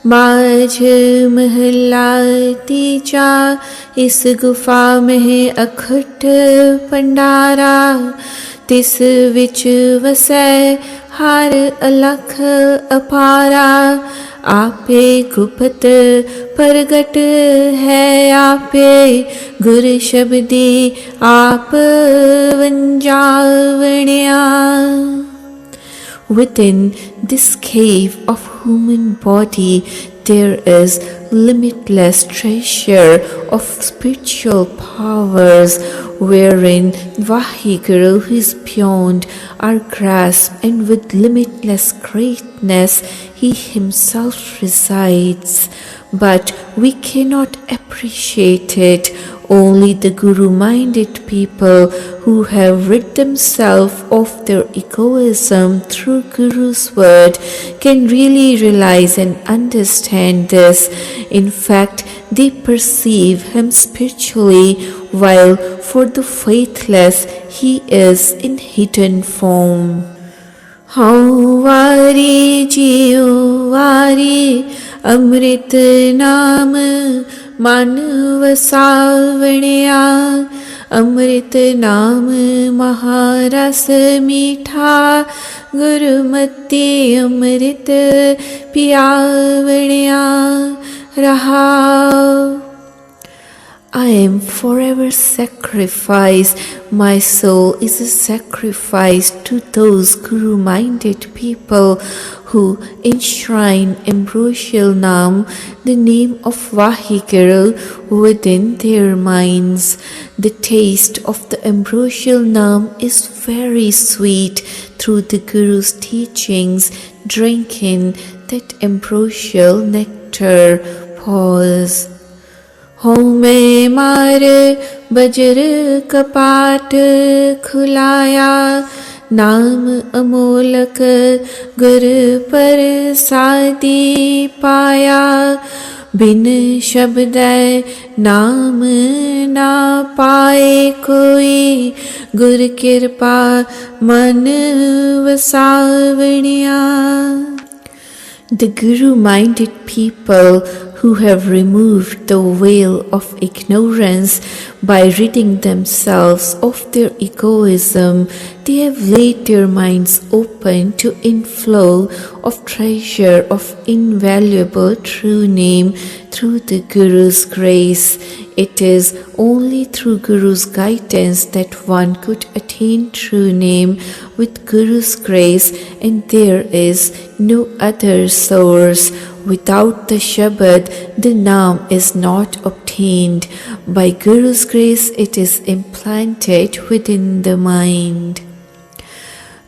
माझ महला तीजा इस गुफा में है अखट भंडारा, तिस विच वसै हर अलख अपारा। आपे गुप्त प्रगट है आपे, गुर शब्दी आप वंजावणिया। Within this cave of human body, there is limitless treasure of spiritual powers, wherein Vaheguru is beyond our grasp, and with limitless greatness he himself resides. But we cannot appreciate it. Only the Guru-minded people who have rid themselves of their egoism through Guru's word can really realize and understand this. In fact, they perceive him spiritually, while for the faithless he is in hidden form. Hau vari jiyo vari amrit naam मन वसावणिया। अमृत नाम महारस मीठा, गुरुमति अमृत पियावणिया रहा। I am forever sacrificed. My soul is a sacrifice to those Guru-minded people who enshrine ambrosial Naam, the name of Vaheguru, within their minds. The taste of the ambrosial Naam is very sweet. Through the Guru's teachings, drink in that ambrosial nectar. Pause. हो मैं मार buzzer कपाट खुलाया, नाम अमोलक गुर पर सादी पाया। बिन शब्द नाम ना पाए कोई, गुर कृपा मन वसावणिया। The Guru-minded people who have removed the veil of ignorance by ridding themselves of their egoism, they have laid their minds open to inflow of treasure of invaluable true name through the Guru's grace. It is only through Guru's guidance that one could attain true name with Guru's grace, and there is no other source. Without the Shabad, the Naam is not obtained. By Guru's grace, it is implanted within the mind.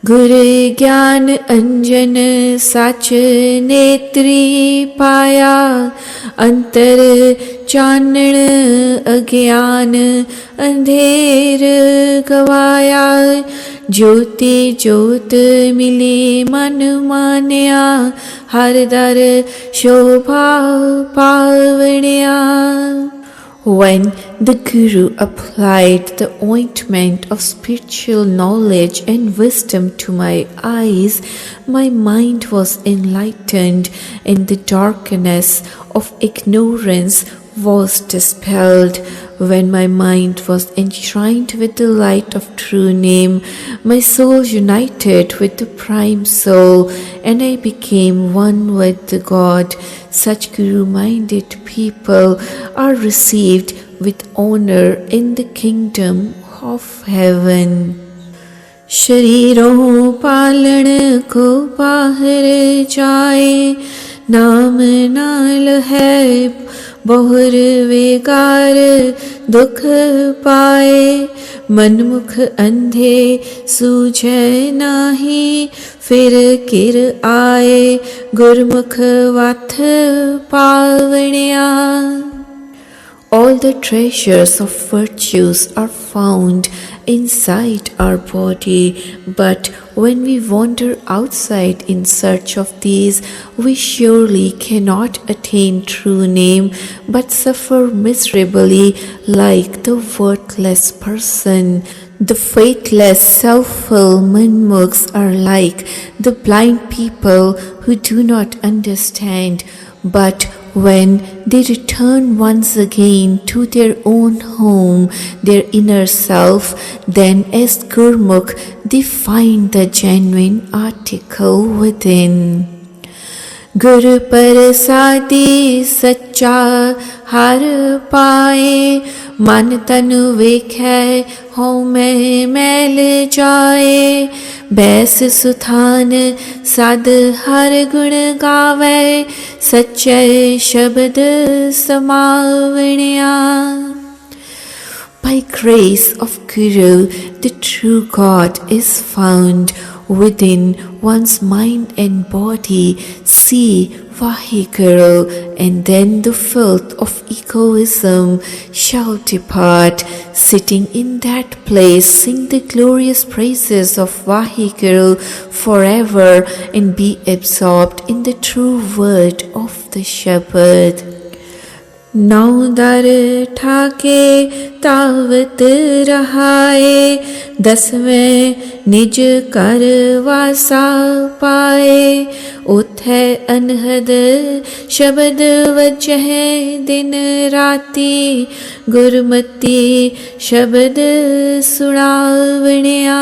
गुरु ज्ञान अंजन सच नेत्री पाया, अंतर चानण अज्ञान अंधेर गवाया। ज्योति ज्योत मिली मन मान्या, हर दर शोभा पावणिया। When the Guru applied the ointment of spiritual knowledge and wisdom to my eyes, my mind was enlightened, and the darkness of ignorance was dispelled. When my mind was enshrined with the light of true name, my soul united with the prime soul, and I became one with the God. Such Guru-minded people are received with honor in the kingdom of heaven. शरीरों पालन को बाहर जाए, नाम नाल है बहुर वेगार दुख पाए। मनमुख अंधे सूझे नाही, फिर किर आए गुरमुख वाथ पावणिया। All the treasures of virtues are found inside our body, but when we wander outside in search of these, we surely cannot attain true name, but suffer miserably like the worthless person. The faithless, self-full manmukhs are like the blind people who do not understand. But when they return once again to their own home, their inner self, then as Gurmukh, they find the genuine article within. Guru Parasadi Sacha Har Paaye, Man Tanu Vekhay Home Mel Jaye, Bais Suthan Sad Har Gun Gave, Sache Shabad Samavaniya. By grace of Guru, the true God is found within one's mind and body. See Vaheguru, and then the filth of egoism shall depart. Sitting in that place, sing the glorious praises of Vaheguru forever and be absorbed in the true word of the shepherd. नौ दर ठाके तावत रहाए, 10वें निज कर वासा पाए, उठे अनहद शब्द वजह दिन राती, गुरमती शब्द सुनावनिया.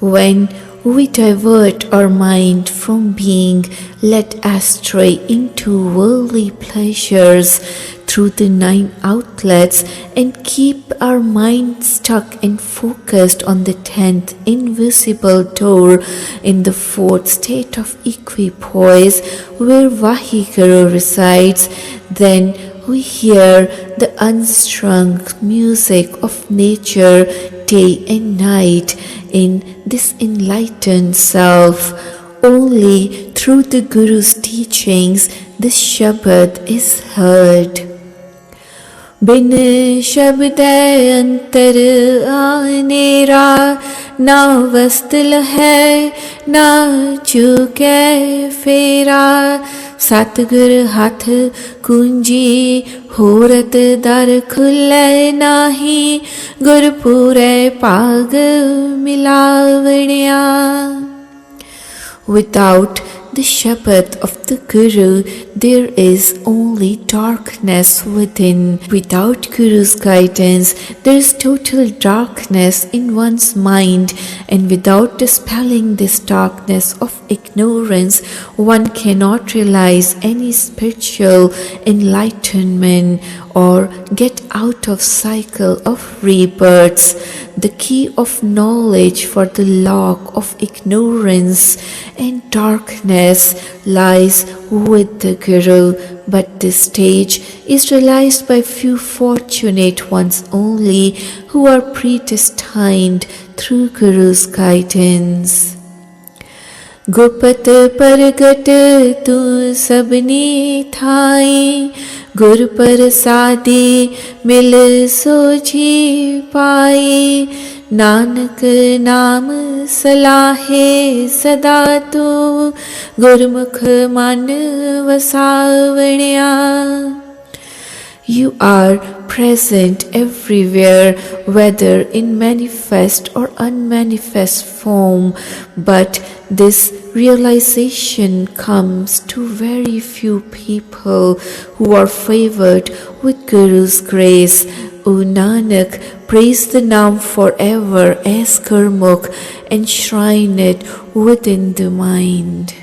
When we divert our mind from being led astray into worldly pleasures through the 9 outlets and keep our mind stuck and focused on the 10th invisible door in the 4th state of equipoise where Vaheguru resides, then we hear the unstrung music of nature day and night in this enlightened self. Only through the Guru's teachings this Shabad is heard. बिन शब्द अंतर आनेरा, ना वस्तल है ना चुके फेरा, सतगुर हाथ कुंजी होरत दर खुले नाही, गुरपुरे पाग मिलावनिया. Without the Shabad of the Guru, there is only darkness within. Without Guru's guidance, there is total darkness in one's mind, and without dispelling this darkness of ignorance, one cannot realize any spiritual enlightenment or get out of cycle of rebirths. The key of knowledge for the lock of ignorance and darkness lies with the Guru, but this stage is realized by few fortunate ones only who are predestined through Guru's guidance. गुपत परगट तू सबनी Thai, गुर प्रसादी मिल सोझी पाई, नानक नाम सलाहे सदा तू, गुरमुख मन वसावनिया. You are present everywhere, whether in manifest or unmanifest form, but this realization comes to very few people who are favored with Guru's grace. O Nanak, praise the Naam forever as Gurmukh, enshrine it within the mind.